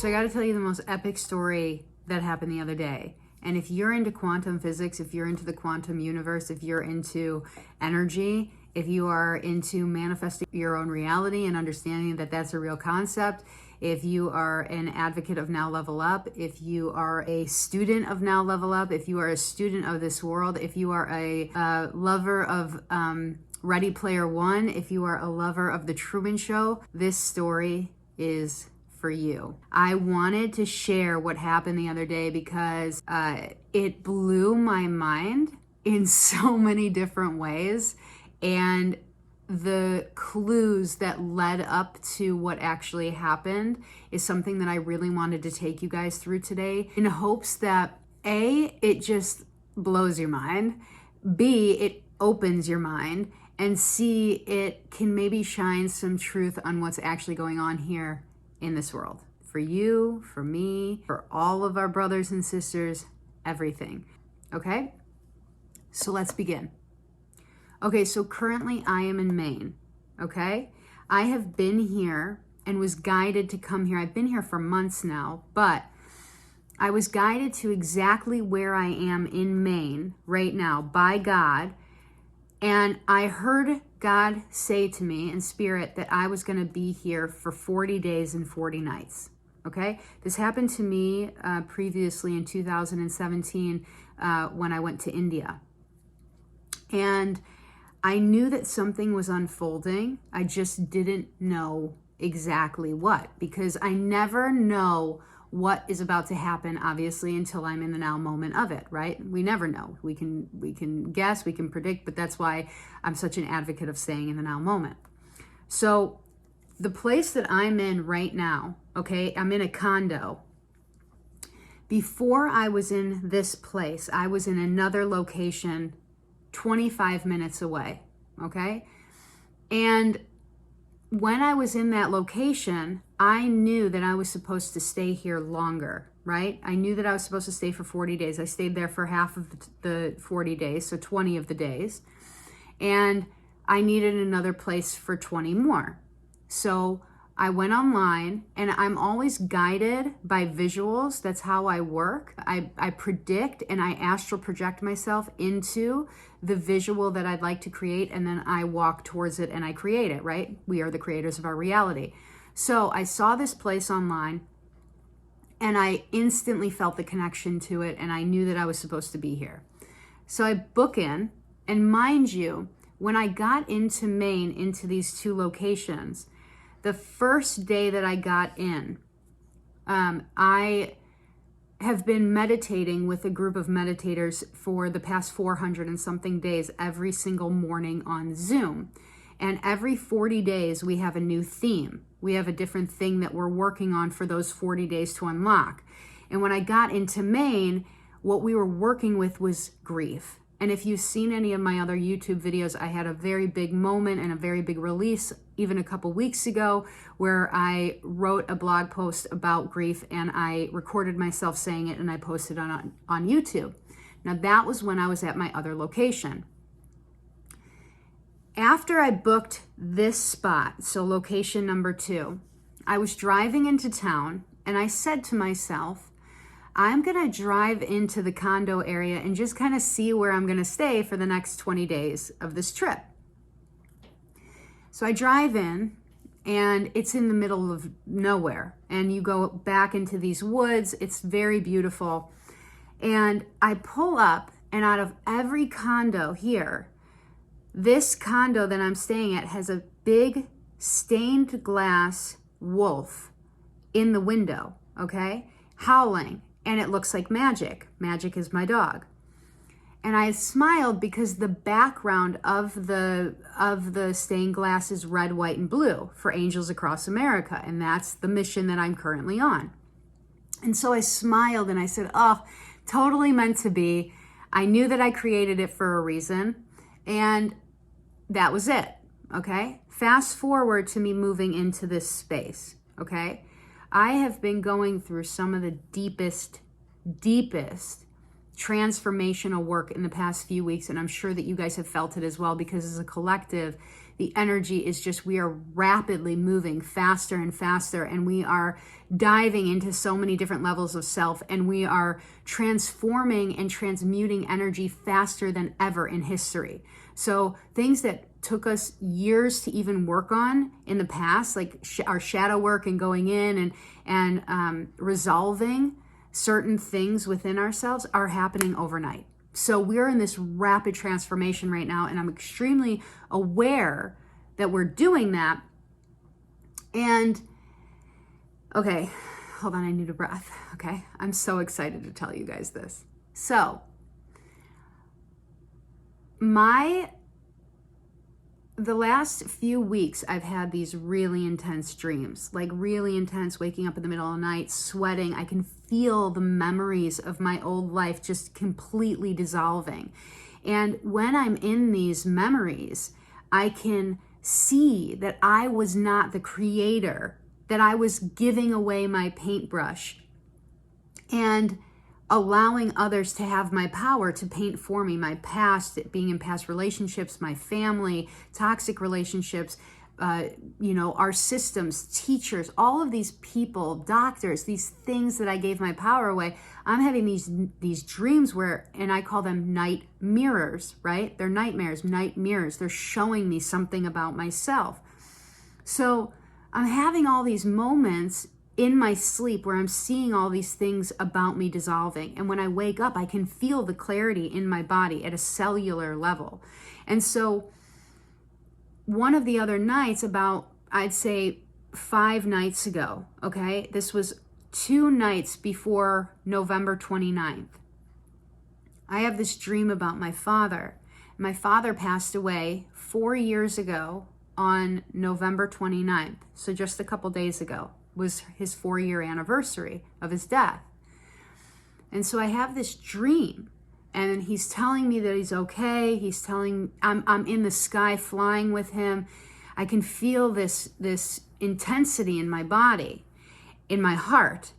So I got to tell you the most epic story that happened the other day. And if you're into quantum physics, if you're into the quantum universe, if you're into energy, if you are into manifesting your own reality and understanding that that's a real concept, if you are an advocate of Now Level Up, if you are a student of Now Level Up, if you are a student of this world, if you are a lover of Ready Player One, if you are a lover of The Truman Show, this story is for you. I wanted to share what happened the other day because it blew my mind in so many different ways, and the clues that led up to what actually happened is something that I really wanted to take you guys through today, in hopes that A, it just blows your mind, B, it opens your mind, and C, it can maybe shine some truth on what's actually going on here in this world. For you, for me, for all of our brothers and sisters, everything. Okay? So let's begin. Okay, so currently I am in Maine. Okay? I have been here and was guided to come here. I've been here for months now, but I was guided to exactly where I am in Maine right now by God. And I heard God say to me in spirit that I was going to be here for 40 days and 40 nights. Okay? This happened to me previously in 2017 when I went to India. And I knew that something was unfolding. I just didn't know exactly what, because I never know what is about to happen, obviously, until I'm in the now moment of it, right? We never know. We can guess, we can predict, but that's why I'm such an advocate of staying in the now moment. So the place that I'm in right now, okay, I'm in a condo. Before I was in this place, I was in another location 25 minutes away, okay? And when I was in that location, I knew that I was supposed to stay here longer, right? I knew that I was supposed to stay for 40 days. I stayed there for half of the 40 days, so 20 of the days. And I needed another place for 20 more. So I went online, and I'm always guided by visuals. That's how I work. I predict and I astral project myself into the visual that I'd like to create, and then I walk towards it and I create it, right? We are the creators of our reality. So I saw this place online, and I instantly felt the connection to it, and I knew that I was supposed to be here. So I book in, and mind you, when I got into Maine, into these two locations, the first day that I got in, I have been meditating with a group of meditators for the past 400 and something days every single morning on Zoom. And every 40 days, we have a new theme. We have a different thing that we're working on for those 40 days to unlock. And when I got into Maine, what we were working with was grief. And if you've seen any of my other YouTube videos, I had a very big moment and a very big release even a couple weeks ago where I wrote a blog post about grief, and I recorded myself saying it and I posted on YouTube. Now that was when I was at my other location. After I booked this spot, so location number 2, I was driving into town, and I said to myself, I'm going to drive into the condo area and just kind of see where I'm going to stay for the next 20 days of this trip. So I drive in, and it's in the middle of nowhere, and you go back into these woods. It's very beautiful. And I pull up, and out of every condo here, this condo that I'm staying at has a big stained glass wolf in the window, okay, howling. And it looks like Magic. Magic is my dog. And I smiled because the background of the stained glass is red, white, and blue for Angels Across America. And that's the mission that I'm currently on. And so I smiled and I said, oh, totally meant to be. I knew that I created it for a reason. And that was it, okay? Fast forward to me moving into this space, okay? I have been going through some of the deepest transformational work in the past few weeks, and I'm sure that you guys have felt it as well, because as a collective, the energy is just, we are rapidly moving faster and faster, and we are diving into so many different levels of self, and we are transforming and transmuting energy faster than ever in history. So things that took us years to even work on in the past, like our shadow work and going in and resolving certain things within ourselves, are happening overnight. So we're in this rapid transformation right now, and I'm extremely aware that we're doing that. And okay, hold on, I need a breath. Okay, I'm so excited to tell you guys this. So the last few weeks, I've had these really intense dreams, like really intense, waking up in the middle of the night, sweating. I can feel the memories of my old life just completely dissolving. And when I'm in these memories, I can see that I was not the creator, that I was giving away my paintbrush and allowing others to have my power to paint for me, my past, being in past relationships, my family, toxic relationships, our systems, teachers, all of these people, doctors, these things that I gave my power away. I'm having these dreams where, and I call them night mirrors, right? They're nightmares, night mirrors. They're showing me something about myself. So I'm having all these moments in my sleep where I'm seeing all these things about me dissolving. And when I wake up, I can feel the clarity in my body at a cellular level. And so one of the other nights, about, I'd say 5 nights ago, okay, this was 2 nights before November 29th, I have this dream about my father. My father passed away 4 years ago on November 29th. So just a couple days ago was his 4-year anniversary of his death. And so I have this dream, and he's telling me that he's okay. He's telling, I'm in the sky flying with him. I can feel this intensity in my body, in my heart.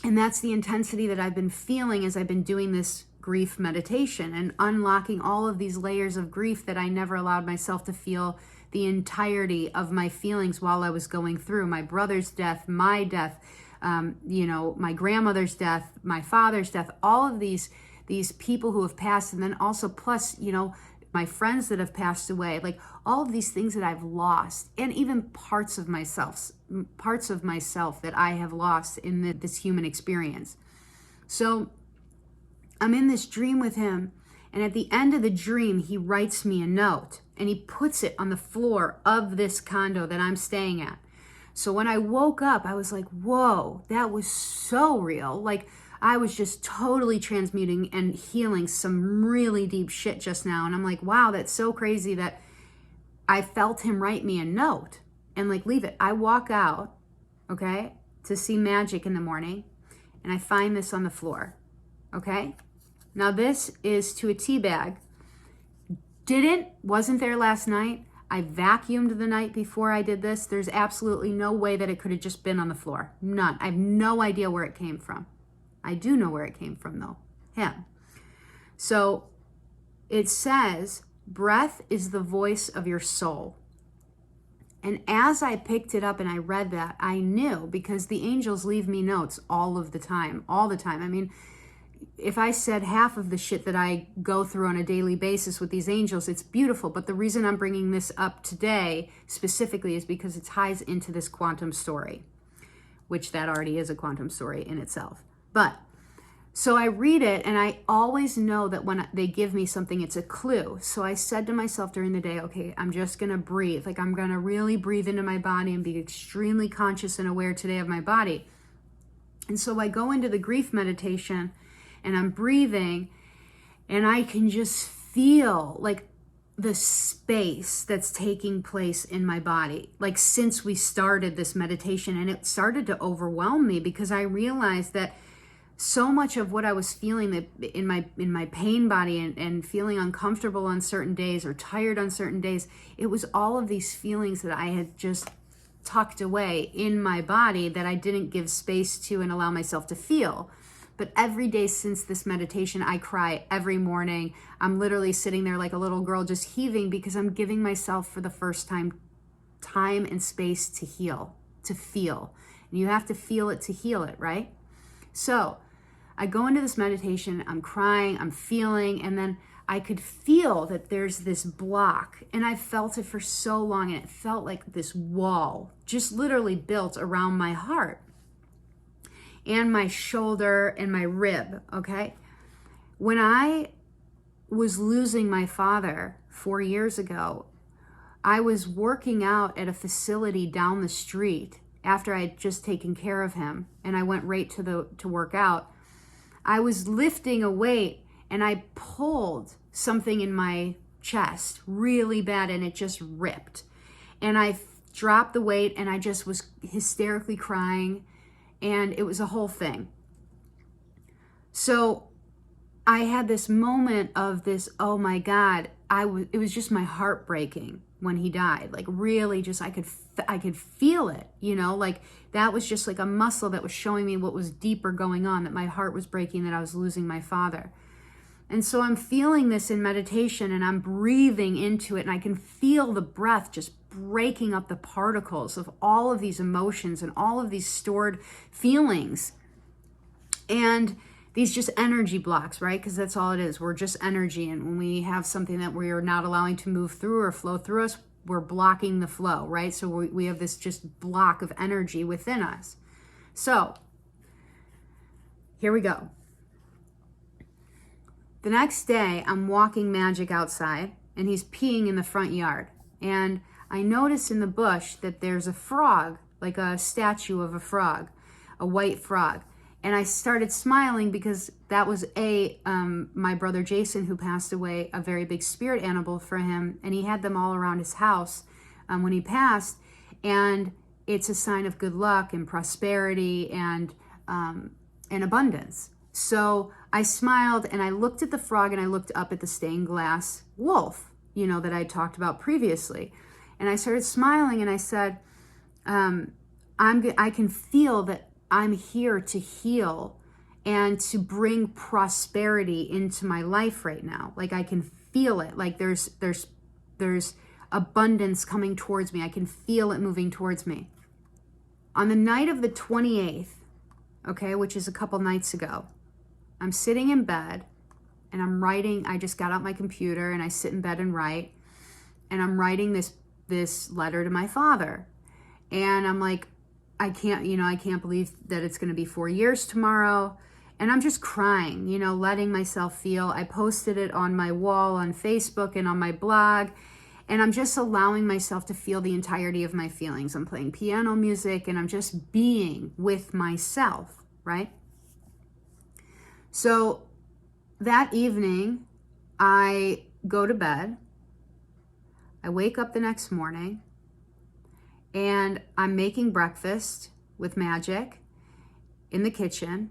And that's the intensity that I've been feeling as I've been doing this grief meditation and unlocking all of these layers of grief that I never allowed myself to feel the entirety of my feelings while I was going through my brother's death, my death, my grandmother's death, my father's death, all of these people who have passed, and then also plus, my friends that have passed away, like all of these things that I've lost, and even parts of myself that I have lost in this human experience. So I'm in this dream with him, and at the end of the dream, he writes me a note, and he puts it on the floor of this condo that I'm staying at. So when I woke up, I was like, whoa, that was so real. Like, I was just totally transmuting and healing some really deep shit just now. And I'm like, wow, that's so crazy that I felt him write me a note and like leave it. I walk out, okay, to see magic in the morning, and I find this on the floor, okay? Now this is to a tea bag. Wasn't there last night. I vacuumed the night before I did this. There's absolutely no way that it could have just been on the floor. None. I have no idea where it came from. I do know where it came from though. Him. So it says, breath is the voice of your soul. And as I picked it up and I read that, I knew, because the angels leave me notes all the time. I mean, if I said half of the shit that I go through on a daily basis with these angels, it's beautiful. But the reason I'm bringing this up today specifically is because it ties into this quantum story, which that already is a quantum story in itself. But so I read it, and I always know that when they give me something, it's a clue. So I said to myself during the day, okay, I'm just going to breathe. Like, I'm going to really breathe into my body and be extremely conscious and aware today of my body. And so I go into the grief meditation, and I'm breathing, and I can just feel like the space that's taking place in my body, like since we started this meditation. And it started to overwhelm me because I realized that so much of what I was feeling that in my pain body and feeling uncomfortable on certain days or tired on certain days, it was all of these feelings that I had just tucked away in my body that I didn't give space to and allow myself to feel. But every day since this meditation, I cry every morning. I'm literally sitting there like a little girl just heaving because I'm giving myself for the first time and space to heal, to feel. And you have to feel it to heal it, right? So I go into this meditation, I'm crying, I'm feeling, and then I could feel that there's this block, and I felt it for so long, and it felt like this wall just literally built around my heart and my shoulder and my rib, okay? When I was losing my father 4 years ago, I was working out at a facility down the street after I had just taken care of him, and I went right to work out. I was lifting a weight, and I pulled something in my chest really bad, and it just ripped. And I dropped the weight, and I just was hysterically crying, and it was a whole thing. So I had this moment of this, oh my God, it was just my heart breaking when he died. Like really just, I could feel it, you know, like that was just like a muscle that was showing me what was deeper going on, that my heart was breaking, that I was losing my father. And so I'm feeling this in meditation, and I'm breathing into it, and I can feel the breath just breaking up the particles of all of these emotions and all of these stored feelings. And these just energy blocks, right? Because that's all it is. We're just energy. And when we have something that we are not allowing to move through or flow through us, we're blocking the flow, right? So we have this just block of energy within us. So here we go. The next day, I'm walking Magic outside, and he's peeing in the front yard. And I notice in the bush that there's a frog, like a statue of a frog, a white frog. And I started smiling because that was my brother Jason, who passed away, a very big spirit animal for him. And he had them all around his house when he passed. And it's a sign of good luck and prosperity and abundance. So I smiled, and I looked at the frog, and I looked up at the stained glass wolf, you know, that I talked about previously. And I started smiling, and I said, I can feel that I'm here to heal and to bring prosperity into my life right now. Like I can feel it. Like there's abundance coming towards me. I can feel it moving towards me. On the night of the 28th, okay, which is a couple nights ago, I'm sitting in bed, and I'm writing. I just got out my computer, and I sit in bed and write, and I'm writing this letter to my father. And I'm like, I can't believe that it's going to be 4 years tomorrow. And I'm just crying, you know, letting myself feel. I posted it on my wall on Facebook and on my blog, and I'm just allowing myself to feel the entirety of my feelings. I'm playing piano music, and I'm just being with myself, right? So that evening, I go to bed. I wake up the next morning, and I'm making breakfast with Magic in the kitchen,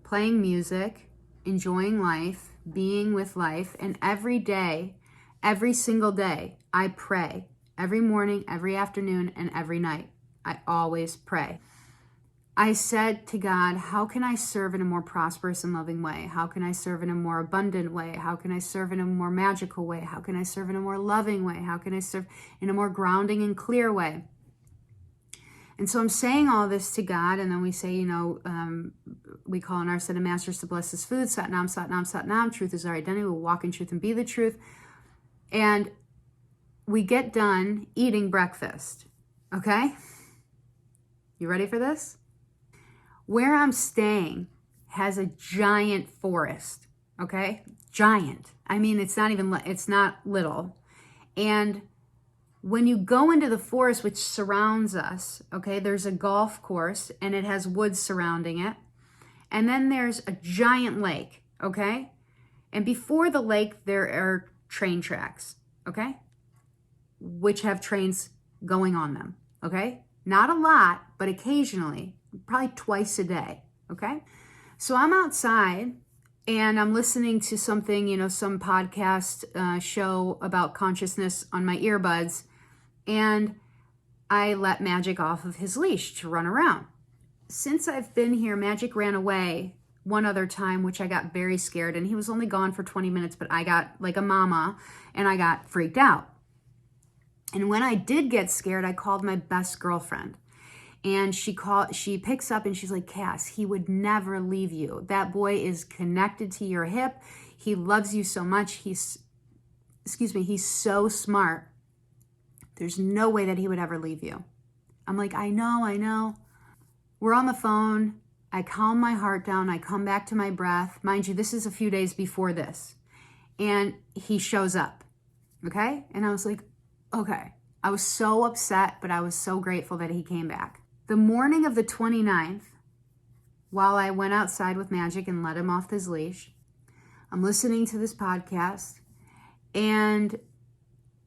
playing music, enjoying life, being with life. And every day, every single day, I pray. Every morning, every afternoon, and every night. I always pray. I said to God, how can I serve in a more prosperous and loving way? How can I serve in a more abundant way? How can I serve in a more magical way? How can I serve in a more loving way? How can I serve in a more grounding and clear way? And so I'm saying all this to God, and then we say, you know, we call on our set of masters to bless this food. Sat Nam, Sat Nam, Sat Nam. Truth is our identity. We'll walk in truth and be the truth. And we get done eating breakfast, okay? You ready for this? Where I'm staying has a giant forest, okay? Giant. I mean, it's not little. And when you go into the forest, which surrounds us, okay, there's a golf course, and it has woods surrounding it. And then there's a giant lake, okay? And before the lake, there are train tracks, okay? Which have trains going on them, okay? Not a lot, but occasionally, probably twice a day, okay? So I'm outside, and I'm listening to something, you know, some podcast show about consciousness on my earbuds, and I let Magic off of his leash to run around. Since I've been here, Magic ran away one other time, which I got very scared, and he was only gone for 20 minutes, but I got like a mama and I got freaked out. And when I did get scared, I called my best girlfriend. And she picks up and she's like, Cass, he would never leave you. That boy is connected to your hip. He loves you so much. He's so smart. There's no way that he would ever leave you. I'm like, I know. We're on the phone. I calm my heart down. I come back to my breath. Mind you, this is a few days before this. And he shows up. Okay? And I was like, okay. I was so upset, but I was so grateful that he came back. The morning of the 29th, while I went outside with Magic and let him off his leash, I'm listening to this podcast, and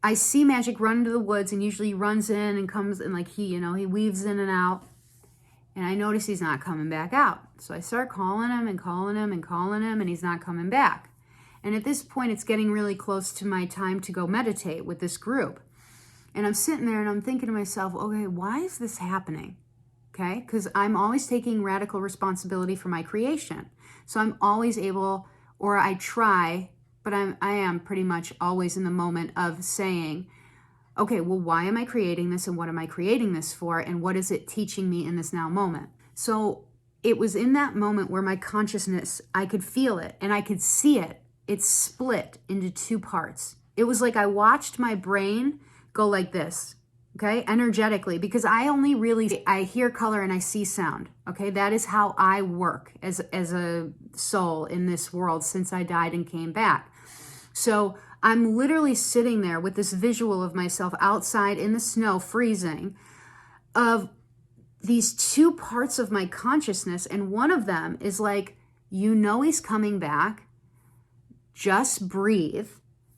I see Magic run into the woods, and usually he runs in and comes, and like he weaves in and out, and I notice he's not coming back out. So I start calling him, and he's not coming back. And at this point, it's getting really close to my time to go meditate with this group. And I'm sitting there and I'm thinking to myself, okay, why is this happening? Okay, because I'm always taking radical responsibility for my creation. So I'm always able, or I try, but I am pretty much always in the moment of saying, okay, well, why am I creating this, and what am I creating this for, and what is it teaching me in this now moment? So it was in that moment where my consciousness, I could feel it and I could see it. It split into two parts. It was like I watched my brain go like this, okay, energetically, because I hear color and I see sound, okay? That is how I work as a soul in this world since I died and came back. So I'm literally sitting there with this visual of myself outside in the snow, freezing, of these two parts of my consciousness, and one of them is like, he's coming back, just breathe,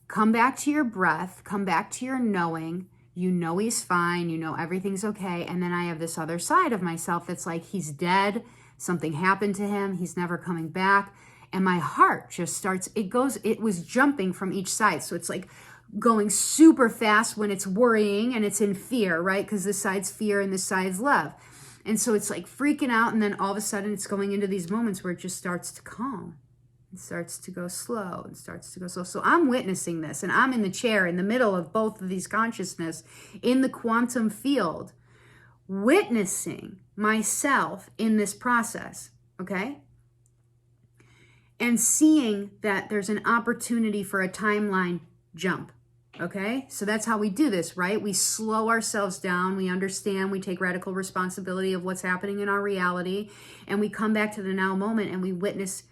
come back to your breath, come back to your knowing, he's fine, everything's okay. And then I have this other side of myself that's like, he's dead, something happened to him, he's never coming back. And my heart just starts, it was jumping from each side. So it's like going super fast when it's worrying and it's in fear, right? Because this side's fear and this side's love. And so it's like freaking out. And then all of a sudden it's going into these moments where it just starts to calm. It starts to go slow and starts to go slow. So I'm witnessing this, and I'm in the chair in the middle of both of these consciousness in the quantum field, witnessing myself in this process, okay? And seeing that there's an opportunity for a timeline jump, okay? So that's how we do this, right? We slow ourselves down, we understand, we take radical responsibility of what's happening in our reality, and we come back to the now moment and we witness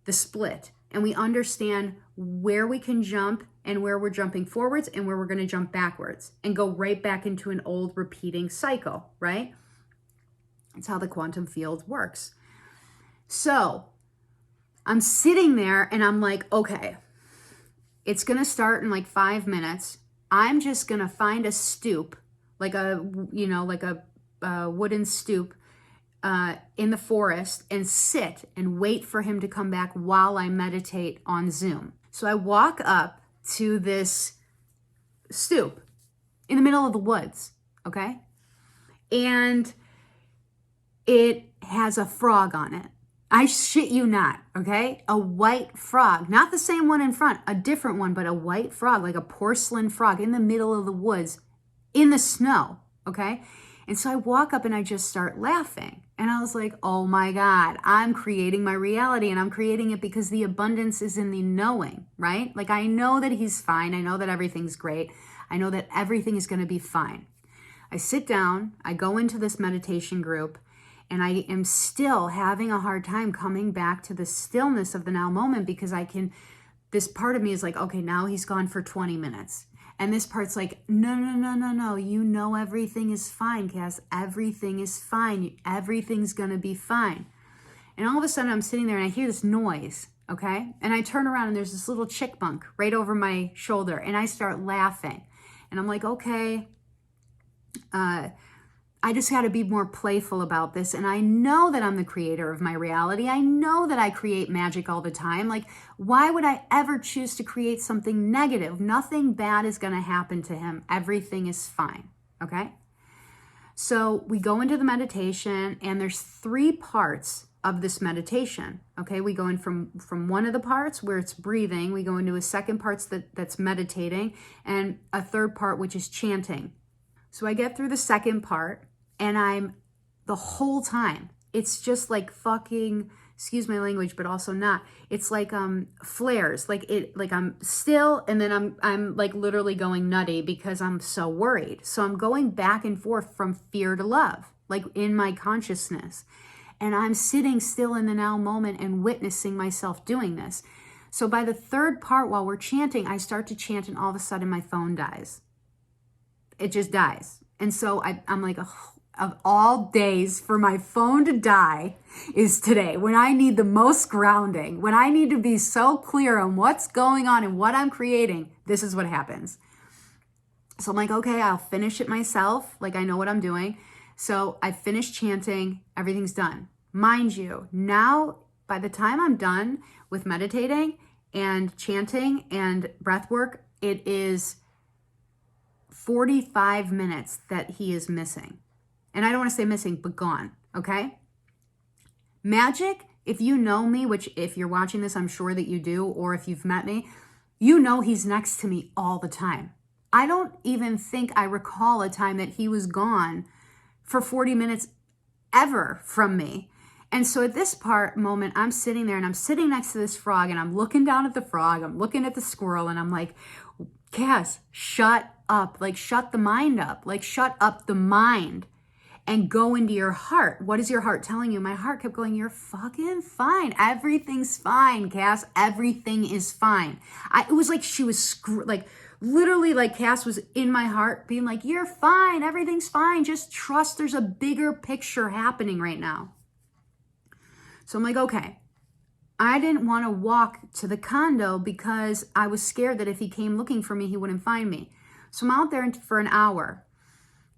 the split, and we understand where we can jump and where we're jumping forwards and where we're going to jump backwards and go right back into an old repeating cycle, right? That's how the quantum field works. So I'm sitting there and I'm like, okay, it's going to start in like 5 minutes. I'm just going to find a stoop, like a wooden stoop, in the forest, and sit and wait for him to come back while I meditate on Zoom. So I walk up to this stoop in the middle of the woods, okay? And it has a frog on it. I shit you not, okay? A white frog, not the same one in front, a different one, but a white frog, like a porcelain frog in the middle of the woods in the snow, okay? And so I walk up and I just start laughing. And I was like, oh my God, I'm creating my reality, and I'm creating it because the abundance is in the knowing, right? Like I know that he's fine. I know that everything's great. I know that everything is going to be fine. I sit down, I go into this meditation group, and I am still having a hard time coming back to the stillness of the now moment, because this part of me is like, okay, now he's gone for 20 minutes. And this part's like, no, everything is fine, Cass. Everything is fine. Everything's going to be fine. And all of a sudden I'm sitting there and I hear this noise, okay? And I turn around and there's this little chickbunk right over my shoulder, and I start laughing. And I'm like, okay, I just got to be more playful about this. And I know that I'm the creator of my reality. I know that I create magic all the time. Like, why would I ever choose to create something negative? Nothing bad is going to happen to him. Everything is fine. Okay? So we go into the meditation, and there's 3 parts of this meditation. Okay, we go in from one of the parts where it's breathing, we go into a second part that's meditating, and a third part which is chanting. So I get through the second part, and I'm the whole time, it's just like fucking, excuse my language, but also not. It's like flares, like I'm still, and then I'm like literally going nutty because I'm so worried. So I'm going back and forth from fear to love, like in my consciousness. And I'm sitting still in the now moment and witnessing myself doing this. So by the third part, while we're chanting, I start to chant, and all of a sudden my phone dies. It just dies. And so I'm like, oh, of all days for my phone to die is today, when I need the most grounding, when I need to be so clear on what's going on and what I'm creating. This is what happens. So I'm like, okay, I'll finish it myself. Like, I know what I'm doing. So I finished chanting, everything's done. Mind you, now by the time I'm done with meditating and chanting and breath work, it is 45 minutes that he is missing. And I don't want to say missing, but gone, okay? Magic, if you know me, which if you're watching this, I'm sure that you do, or if you've met me, you know he's next to me all the time. I don't even think I recall a time that he was gone for 40 minutes ever from me. And so at this moment, I'm sitting there, and I'm sitting next to this frog, and I'm looking down at the frog, I'm looking at the squirrel, and I'm like, Cass, shut up. Like, shut the mind up. Like, shut up the mind and go into your heart. What is your heart telling you? My heart kept going, you're fucking fine. Everything's fine, Cass. Everything is fine. It was like she was literally, like Cass was in my heart being like, you're fine. Everything's fine. Just trust there's a bigger picture happening right now. So I'm like, okay. I didn't want to walk to the condo because I was scared that if he came looking for me, he wouldn't find me. So I'm out there for an hour.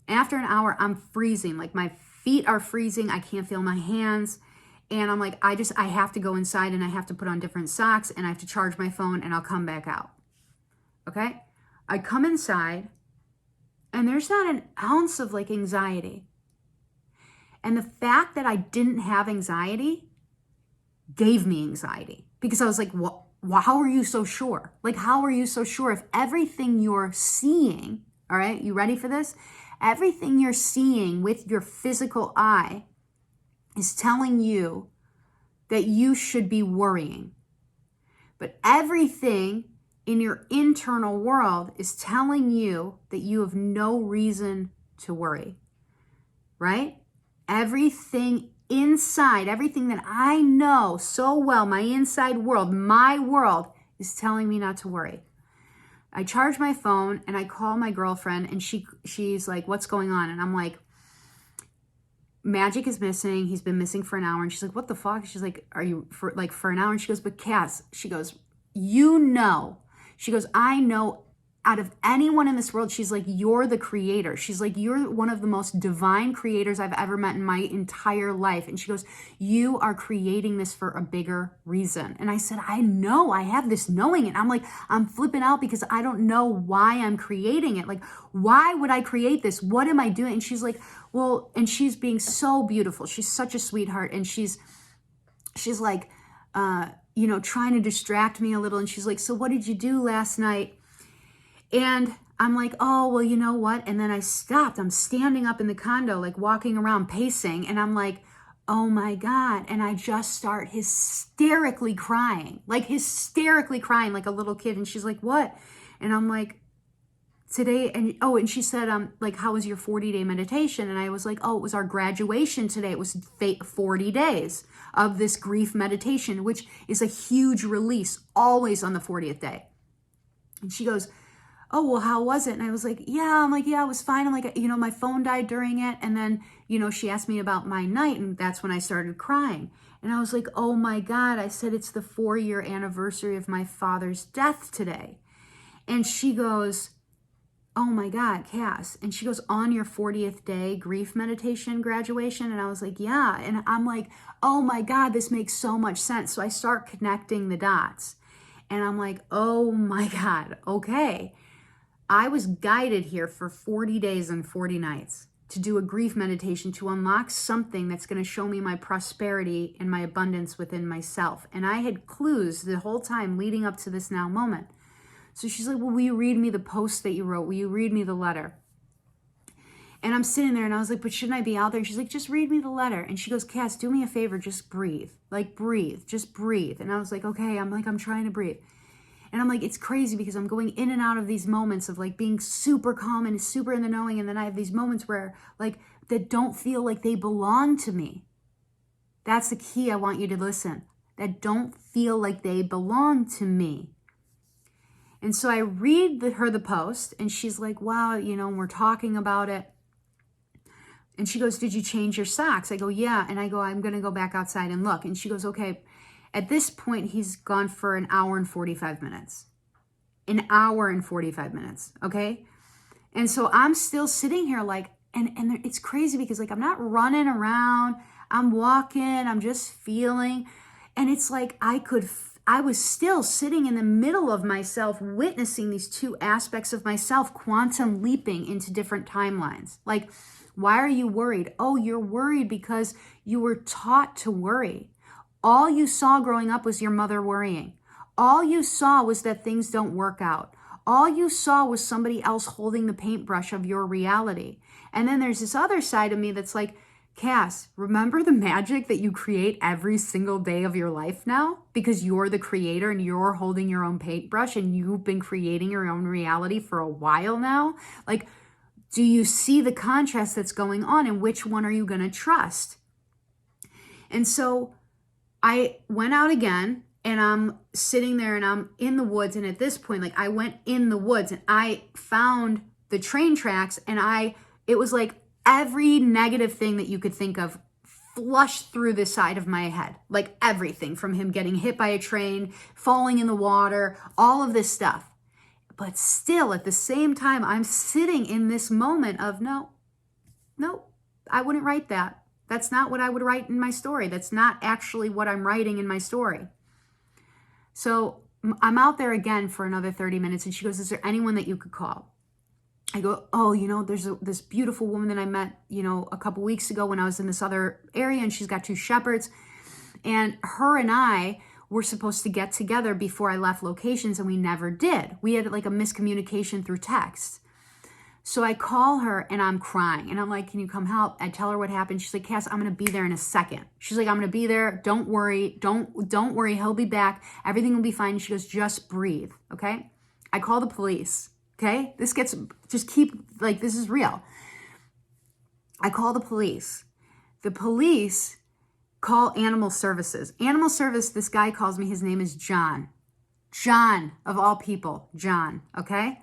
After an hour, I'm freezing. Like, my feet are freezing. I can't feel my hands. And I'm like, I have to go inside, and I have to put on different socks, and I have to charge my phone, and I'll come back out. Okay? I come inside, and there's not an ounce of like anxiety. And the fact that I didn't have anxiety gave me anxiety, because I was like, well, how are you so sure? Like, how are you so sure if everything you're seeing, all right, you ready for this? Everything you're seeing with your physical eye is telling you that you should be worrying. But everything in your internal world is telling you that you have no reason to worry, right? Everything inside, everything that I know so well, my inside world, my world, is telling me not to worry. I charge my phone, and I call my girlfriend, and she's like, what's going on? And I'm like, Magic is missing. He's been missing for an hour. And she's like, what the fuck? She's like, are you for an hour? And she goes, but Cass, she goes, you know, she goes, I know out of anyone in this world, she's like, you're the creator. She's like, you're one of the most divine creators I've ever met in my entire life. And she goes, you are creating this for a bigger reason. And I said, I know, I have this knowing. And I'm like, I'm flipping out because I don't know why I'm creating it. Like, why would I create this? What am I doing? And she's like, well, and she's being so beautiful. She's such a sweetheart. And she's like, trying to distract me a little. And she's like, so what did you do last night? And I'm like, oh, well, you know what? And then I stopped. I'm standing up in the condo, like walking around, pacing. And I'm like, oh my God. And I just start hysterically crying like a little kid. And she's like, what? And I'm like, today. And she said, like, how was your 40-day meditation? And I was like, oh, it was our graduation today. It was 40 days of this grief meditation, which is a huge release, always on the 40th day. And she goes, oh, well, how was it? And I was like, yeah. I'm like, yeah, it was fine. I'm like, my phone died during it. And then, she asked me about my night, and that's when I started crying. And I was like, oh my God. I said, it's the 4-year anniversary of my father's death today. And she goes, oh my God, Cass. And she goes, on your 40th day grief meditation graduation? And I was like, yeah. And I'm like, oh my God, this makes so much sense. So I start connecting the dots. And I'm like, oh my God, okay. I was guided here for 40 days and 40 nights. to do a grief meditation, to unlock something that's going to show me my prosperity and my abundance within myself. And I had clues the whole time leading up to this now moment. So she's like, well, will you read me the post that you wrote? Will you read me the letter? And I'm sitting there and I was like, but shouldn't I be out there? And she's like, just read me the letter. And she goes, Cass, do me a favor, just breathe. Like, breathe, just breathe. And I was like, okay, I'm trying to breathe. And I'm like, it's crazy because I'm going in and out of these moments of like being super calm and super in the knowing. And then I have these moments where like that don't feel like they belong to me. That's the key. I want you to listen. That don't feel like they belong to me. And so I read her the post and she's like, wow, and we're talking about it. And she goes, did you change your socks? I go, yeah. And I go, I'm going to go back outside and look. And she goes, okay. At this point, he's gone for an hour and 45 minutes. An hour and 45 minutes, okay? And so I'm still sitting here like, and it's crazy because like I'm not running around. I'm walking. I'm just feeling. And it's like I was still sitting in the middle of myself, witnessing these two aspects of myself, quantum leaping into different timelines. Like, why are you worried? Oh, you're worried because you were taught to worry. All you saw growing up was your mother worrying. All you saw was that things don't work out. All you saw was somebody else holding the paintbrush of your reality. And then there's this other side of me that's like, Cass, remember the magic that you create every single day of your life now? Because you're the creator and you're holding your own paintbrush and you've been creating your own reality for a while now. Like, do you see the contrast that's going on and which one are you going to trust? And so I went out again and I'm sitting there and I'm in the woods. And at this point, like I went in the woods and I found the train tracks and it was like every negative thing that you could think of flushed through the side of my head. Like everything from him getting hit by a train, falling in the water, all of this stuff. But still at the same time, I'm sitting in this moment of no, I wouldn't write that. That's not what I would write in my story. That's not actually what I'm writing in my story. So I'm out there again for another 30 minutes. And she goes, is there anyone that you could call? I go, oh, there's this beautiful woman that I met, a couple weeks ago when I was in this other area and she's got 2 shepherds. And her and I were supposed to get together before I left locations and we never did. We had like a miscommunication through text. So I call her and I'm crying and I'm like, can you come help? I tell her what happened. She's like, Cass, I'm going to be there in a second. She's like, I'm going to be there. Don't worry. Don't worry. He'll be back. Everything will be fine. She goes, just breathe. Okay. I call the police. Okay. This is real. I call the police. The police call animal services. Animal service, this guy calls me. His name is John. John, of all people. John. Okay.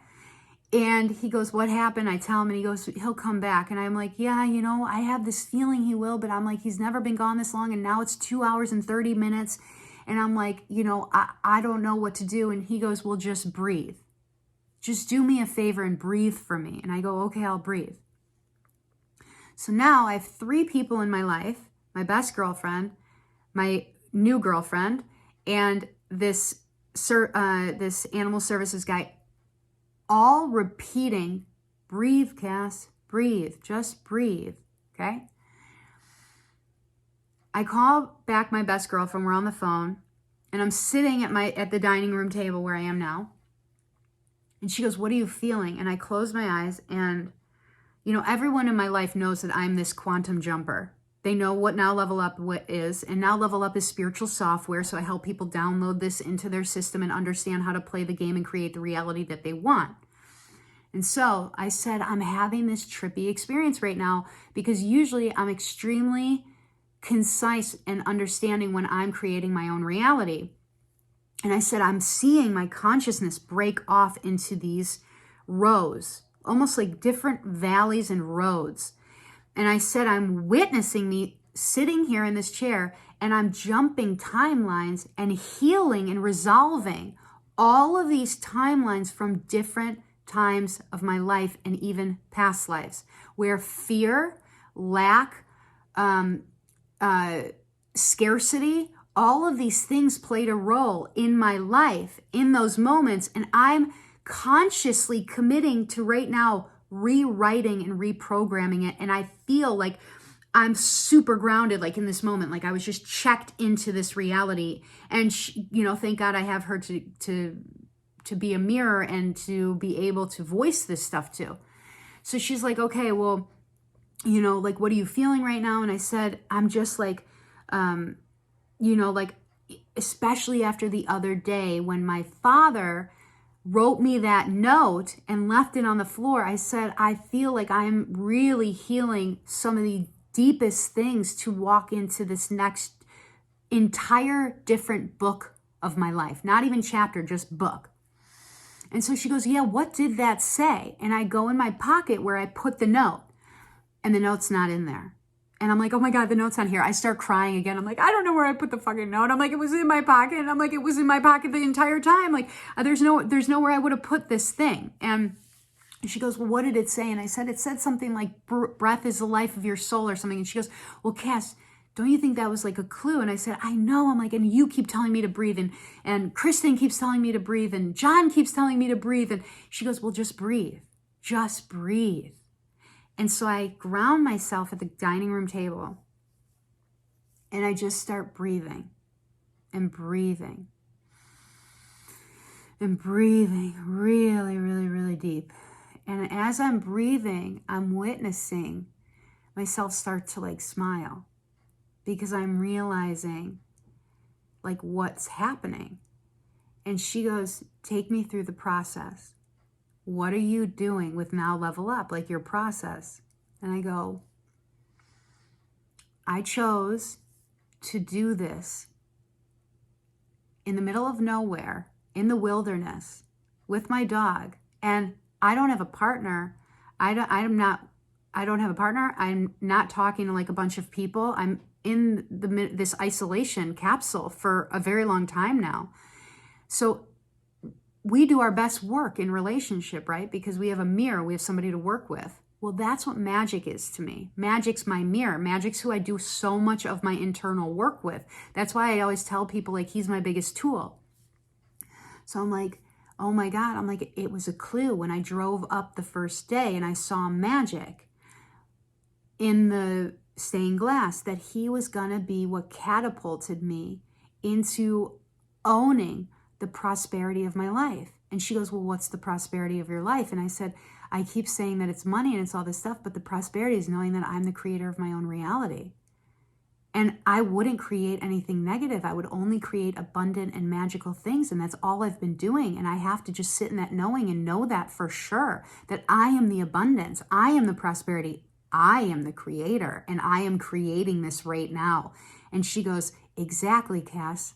And he goes, what happened? I tell him and he goes, he'll come back. And I'm like, yeah, I have this feeling he will, but I'm like, he's never been gone this long. And now it's 2 hours and 30 minutes. And I'm like, I don't know what to do. And he goes, well, just breathe. Just do me a favor and breathe for me. And I go, okay, I'll breathe. So now I have 3 people in my life, my best girlfriend, my new girlfriend, and this animal services guy, all repeating, breathe, Cass, breathe, just breathe, okay? I call back my best girlfriend, we're on the phone, and I'm sitting at the dining room table where I am now, and she goes, what are you feeling? And I close my eyes, and, everyone in my life knows that I'm this quantum jumper. They know what Now Level Up is, and Now Level Up is spiritual software, so I help people download this into their system and understand how to play the game and create the reality that they want. And so I said, I'm having this trippy experience right now because usually I'm extremely concise and understanding when I'm creating my own reality. And I said, I'm seeing my consciousness break off into these rows, almost like different valleys and roads. And I said, I'm witnessing me sitting here in this chair and I'm jumping timelines and healing and resolving all of these timelines from different times of my life and even past lives where fear, lack, scarcity, all of these things played a role in my life in those moments. And I'm consciously committing to right now rewriting and reprogramming it. And I feel like I'm super grounded, like in this moment, like I was just checked into this reality. And she, you know, thank God I have her to be a mirror and to be able to voice this stuff too. So she's like, okay, well, you know, like, what are you feeling right now? And I said, I'm just like, you know, like, especially after the other day when my father wrote me that note and left it on the floor, I said, I feel like I'm really healing some of the deepest things to walk into this next entire different book of my life. Not even chapter, just book. And so she goes, yeah, what did that say? And I go in my pocket where I put the note, and the note's not in there. And I'm like, oh my God, the note's on here. I start crying again. I'm like, I don't know where I put the fucking note. I'm like, it was in my pocket. And I'm like, it was in my pocket the entire time. Like, there's nowhere I would have put this thing. And she goes, well, what did it say? And I said, it said something like breath is the life of your soul or something. And she goes, well, Cass, don't you think that was like a clue? And I said, I know. I'm like, and you keep telling me to breathe. And Kristen keeps telling me to breathe. And John keeps telling me to breathe. And she goes, well, just breathe. Just breathe. And so I ground myself at the dining room table and I just start breathing and breathing and breathing really, really, really deep. And as I'm breathing, I'm witnessing myself start to like smile because I'm realizing like what's happening. And she goes, take me through the process. What are you doing with Now Level Up, like your process? And I go, I chose to do this in the middle of nowhere, in the wilderness, with my dog. And I don't have a partner. I don't have a partner. I'm not talking to like a bunch of people. I'm in this isolation capsule for a very long time now. So we do our best work in relationship, right? Because we have a mirror, we have somebody to work with. Well, that's what magic is to me. Magic's my mirror. Magic's who I do so much of my internal work with. That's why I always tell people like he's my biggest tool. So I'm like, oh my God, I'm like, it was a clue when I drove up the first day and I saw magic in the stained glass that he was gonna be what catapulted me into owning the prosperity of my life. And she goes, well, what's the prosperity of your life? And I said, I keep saying that it's money and it's all this stuff, but the prosperity is knowing that I'm the creator of my own reality. And I wouldn't create anything negative. I would only create abundant and magical things. And that's all I've been doing. And I have to just sit in that knowing and know that for sure, that I am the abundance. I am the prosperity. I am the creator. And I am creating this right now. And she goes, exactly, Cass.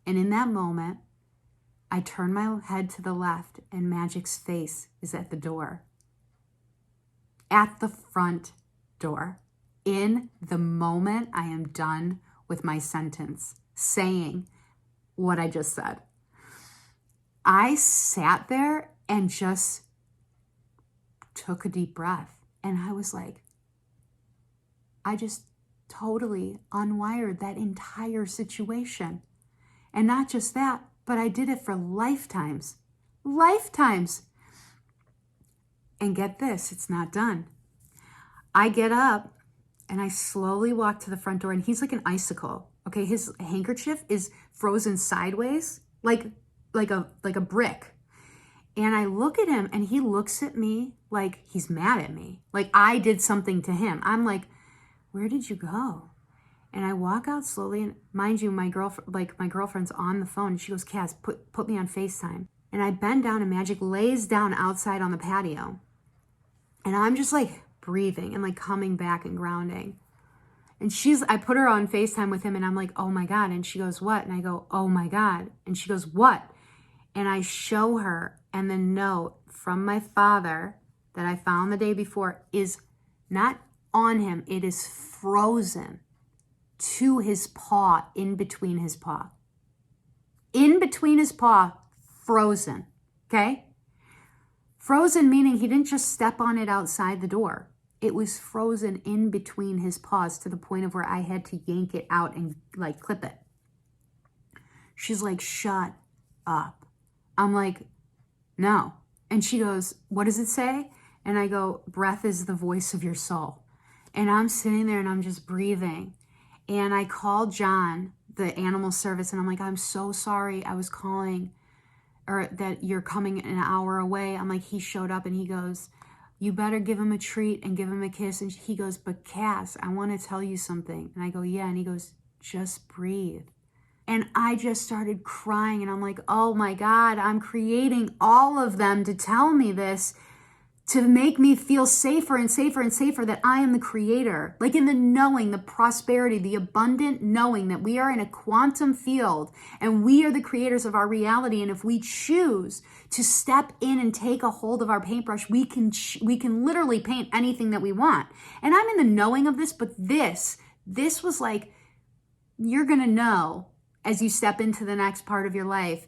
And in that moment, I turn my head to the left and Magic's face is at the door. At the front door. In the moment I am done with my sentence, saying what I just said. I sat there and just took a deep breath. And I was like, I just totally unwired that entire situation. And not just that, but I did it for lifetimes. Lifetimes. And get this, it's not done. I get up and I slowly walk to the front door and he's like an icicle. Okay, his handkerchief is frozen sideways, like a brick. And I look at him and he looks at me like he's mad at me. Like I did something to him. I'm like, where did you go? And I walk out slowly, and mind you, my girlfriend's on the phone. And she goes, Cass, put me on FaceTime. And I bend down, and Magic lays down outside on the patio. And I'm just like breathing and like coming back and grounding. And I put her on FaceTime with him, and I'm like, oh my God. And she goes, what? And I go, oh my God. And she goes, what? And I show her, and the note from my father that I found the day before is not on him. It is frozen to his paw, in between his paw. In between his paw, frozen, okay? Frozen meaning he didn't just step on it outside the door. It was frozen in between his paws to the point of where I had to yank it out and like clip it. She's like, shut up. I'm like, no. And she goes, what does it say? And I go, breath is the voice of your soul. And I'm sitting there and I'm just breathing. And I called John, the animal service, and I'm like, I'm so sorry. I was calling, or that you're coming an hour away. I'm like, he showed up and he goes, you better give him a treat and give him a kiss. And he goes, but Cass, I want to tell you something. And I go, yeah. And he goes, just breathe. And I just started crying. And I'm like, oh my God, I'm creating all of them to tell me this, to make me feel safer and safer and safer that I am the creator. Like in the knowing, the prosperity, the abundant knowing that we are in a quantum field and we are the creators of our reality. And if we choose to step in and take a hold of our paintbrush, we can literally paint anything that we want. And I'm in the knowing of this, but this was like, you're going to know as you step into the next part of your life.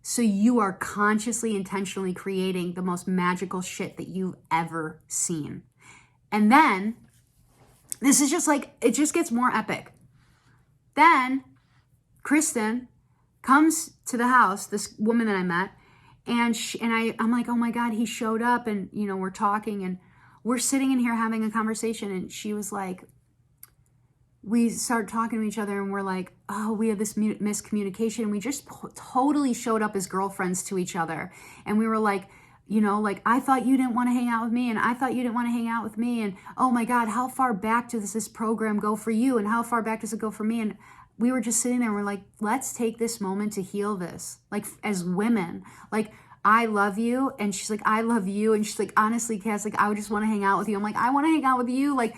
So you are consciously, intentionally creating the most magical shit that you've ever seen. And then, this is just like, it just gets more epic. Then, Kristen comes to the house, this woman that I met, and I'm like, oh my God, he showed up, and we're talking, and we're sitting in here having a conversation, and she was like, we started talking to each other and we're like, oh, we had this miscommunication. We just totally showed up as girlfriends to each other. And we were like, like, I thought you didn't want to hang out with me and I thought you didn't want to hang out with me. And oh my God, how far back does this program go for you? And how far back does it go for me? And we were just sitting there and we're like, let's take this moment to heal this. Like as women, like, I love you. And she's like, I love you. And she's like, honestly, Cass, like, I would just want to hang out with you. I'm like, I want to hang out with you. Like,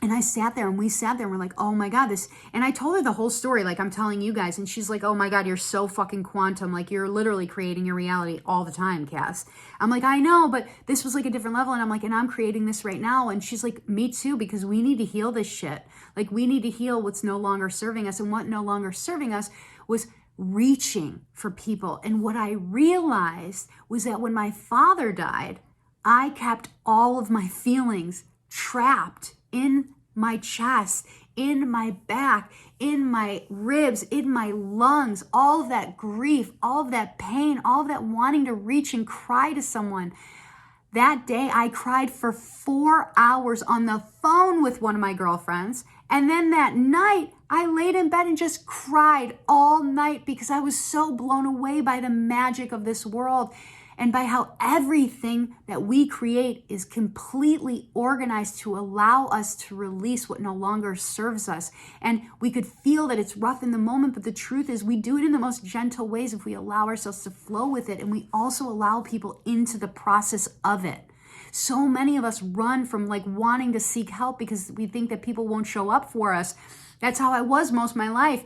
and I sat there and we sat there and we're like, oh my God, this. And I told her the whole story, like I'm telling you guys. And she's like, oh my God, you're so fucking quantum. Like you're literally creating your reality all the time, Cass. I'm like, I know, but this was like a different level. And I'm like, and I'm creating this right now. And she's like, me too, because we need to heal this shit. Like we need to heal what's no longer serving us. And what no longer serving us was reaching for people. And what I realized was that when my father died, I kept all of my feelings trapped in my chest, in my back, in my ribs, in my lungs, all of that grief, all of that pain, all of that wanting to reach and cry to someone. That day, I cried for 4 hours on the phone with one of my girlfriends. And then that night, I laid in bed and just cried all night because I was so blown away by the magic of this world and by how everything that we create is completely organized to allow us to release what no longer serves us. And we could feel that it's rough in the moment, but the truth is we do it in the most gentle ways if we allow ourselves to flow with it. And we also allow people into the process of it. So many of us run from like wanting to seek help because we think that people won't show up for us. That's how I was most of my life.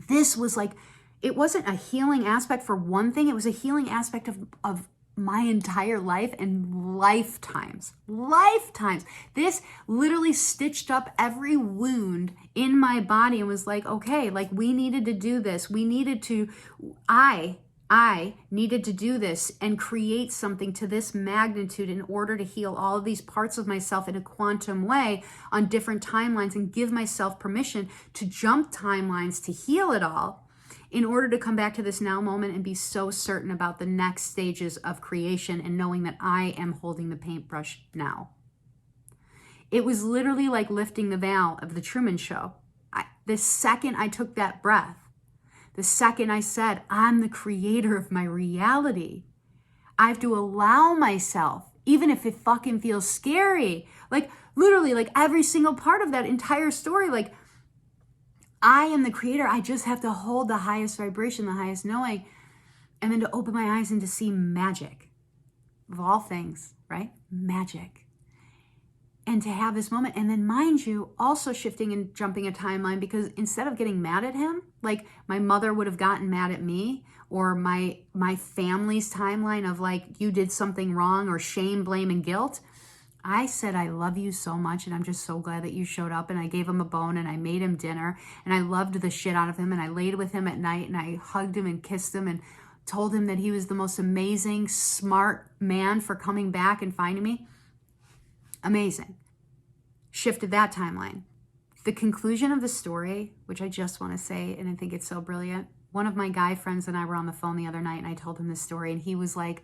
This was like, it wasn't a healing aspect for one thing. It was a healing aspect of my entire life and lifetimes. This literally stitched up every wound in my body and was like, okay, like we needed to do this. I needed to do this and create something to this magnitude in order to heal all of these parts of myself in a quantum way on different timelines and give myself permission to jump timelines to heal it all, in order to come back to this now moment and be so certain about the next stages of creation and knowing that I am holding the paintbrush now. It was literally like lifting the veil of the Truman Show. The second I took that breath, the second I said, I'm the creator of my reality, I have to allow myself, even if it fucking feels scary, like literally like every single part of that entire story, like I am the creator. I just have to hold the highest vibration, the highest knowing, and then to open my eyes and to see magic of all things, right? Magic. And to have this moment. And then mind you, also shifting and jumping a timeline, because instead of getting mad at him, like my mother would have gotten mad at me, or my family's timeline of like, you did something wrong, or shame, blame, and guilt, I said, I love you so much, and I'm just so glad that you showed up. And I gave him a bone, and I made him dinner, and I loved the shit out of him, and I laid with him at night, and I hugged him and kissed him and told him that he was the most amazing, smart man for coming back and finding me. Amazing. Shifted that timeline. The conclusion of the story, which I just want to say, and I think it's so brilliant. One of my guy friends and I were on the phone the other night, and I told him this story, and he was like,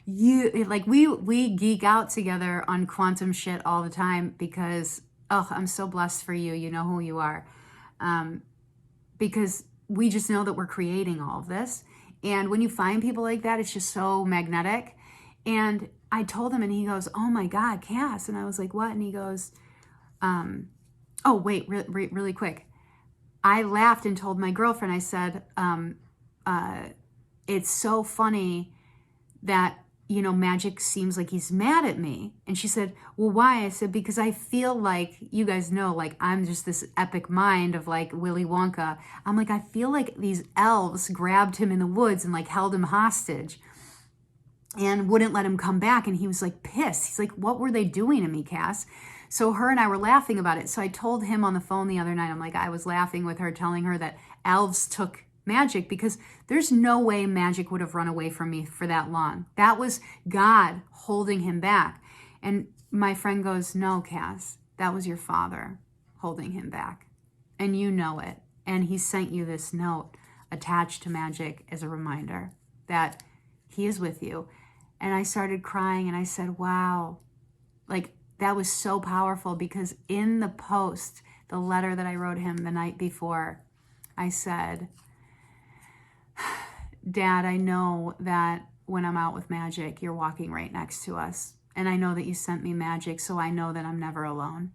we geek out together on quantum shit all the time because, oh, I'm so blessed for you. You know who you are. Because we just know that we're creating all of this. And when you find people like that, it's just so magnetic. And I told him, and he goes, oh my God, Cass. And I was like, what? And he goes, oh, wait, really quick. I laughed and told my girlfriend, I said, it's so funny that, you know, Magic seems like he's mad at me. And she said, well, why? I said, because I feel like, you guys know, like, I'm just this epic mind of like Willy Wonka. I'm like, I feel like these elves grabbed him in the woods and like held him hostage and wouldn't let him come back. And he was like pissed. He's like, what were they doing to me, Cass? So her and I were laughing about it. So I told him on the phone the other night, I'm like, I was laughing with her, telling her that elves took Magic, because there's no way Magic would have run away from me for that long. That was God holding him back. And my friend goes, no, Cass, that was your father holding him back. And you know it. And he sent you this note attached to Magic as a reminder that he is with you. And I started crying and I said, wow, like that was so powerful, because in the post, the letter that I wrote him the night before, I said, Dad, I know that when I'm out with Magic, you're walking right next to us. And I know that you sent me Magic, so I know that I'm never alone.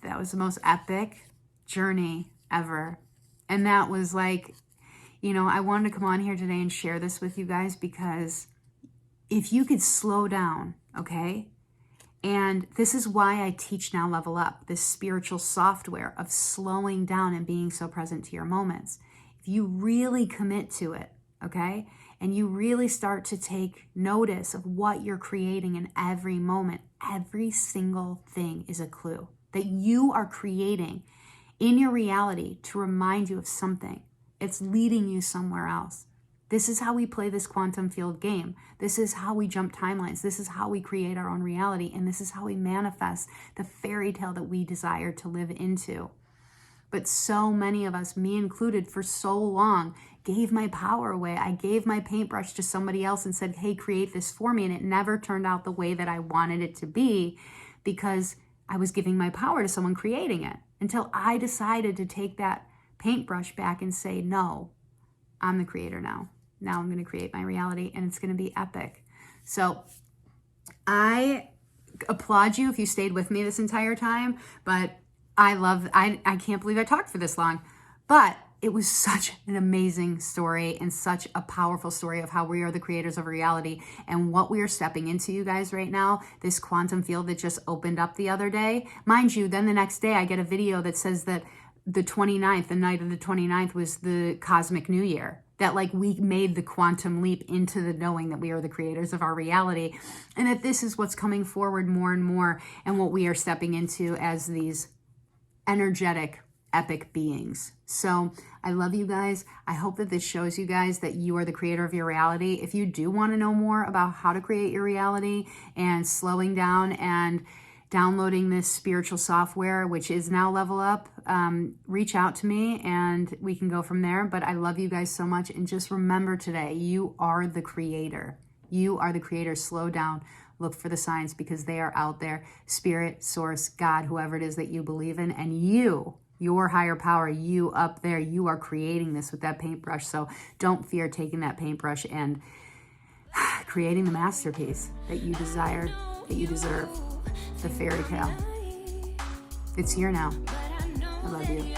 That was the most epic journey ever. And that was like, you know, I wanted to come on here today and share this with you guys, because if you could slow down, okay? And this is why I teach Now Level Up, this spiritual software of slowing down and being so present to your moments. If you really commit to it, okay, and you really start to take notice of what you're creating in every moment, every single thing is a clue that you are creating in your reality to remind you of something. It's leading you somewhere else. This is how we play this quantum field game. This is how we jump timelines. This is how we create our own reality. And this is how we manifest the fairy tale that we desire to live into. But so many of us, me included, for so long, gave my power away. I gave my paintbrush to somebody else and said, hey, create this for me. And it never turned out the way that I wanted it to be, because I was giving my power to someone creating it, until I decided to take that paintbrush back and say, no, I'm the creator now. Now I'm going to create my reality, and it's going to be epic. So I applaud you if you stayed with me this entire time, but I can't believe I talked for this long, but it was such an amazing story and such a powerful story of how we are the creators of reality and what we are stepping into, you guys, right now. This quantum field that just opened up the other day. Mind you, then the next day I get a video that says that the 29th, the night of the 29th, was the cosmic new year. That like we made the quantum leap into the knowing that we are the creators of our reality, and that this is what's coming forward more and more, and what we are stepping into as these energetic, epic beings. So I love you guys. I hope that this shows you guys that you are the creator of your reality. If you do want to know more about how to create your reality and slowing down and downloading this spiritual software, which is Now Level Up, reach out to me and we can go from there. But I love you guys so much. And just remember today, you are the creator. You are the creator. Slow down. Look for the signs, because they are out there. Spirit, source, God, whoever it is that you believe in, and you, your higher power, you up there, you are creating this with that paintbrush. So don't fear taking that paintbrush and creating the masterpiece that you desire, that you deserve. The fairy tale. It's here now. I love you.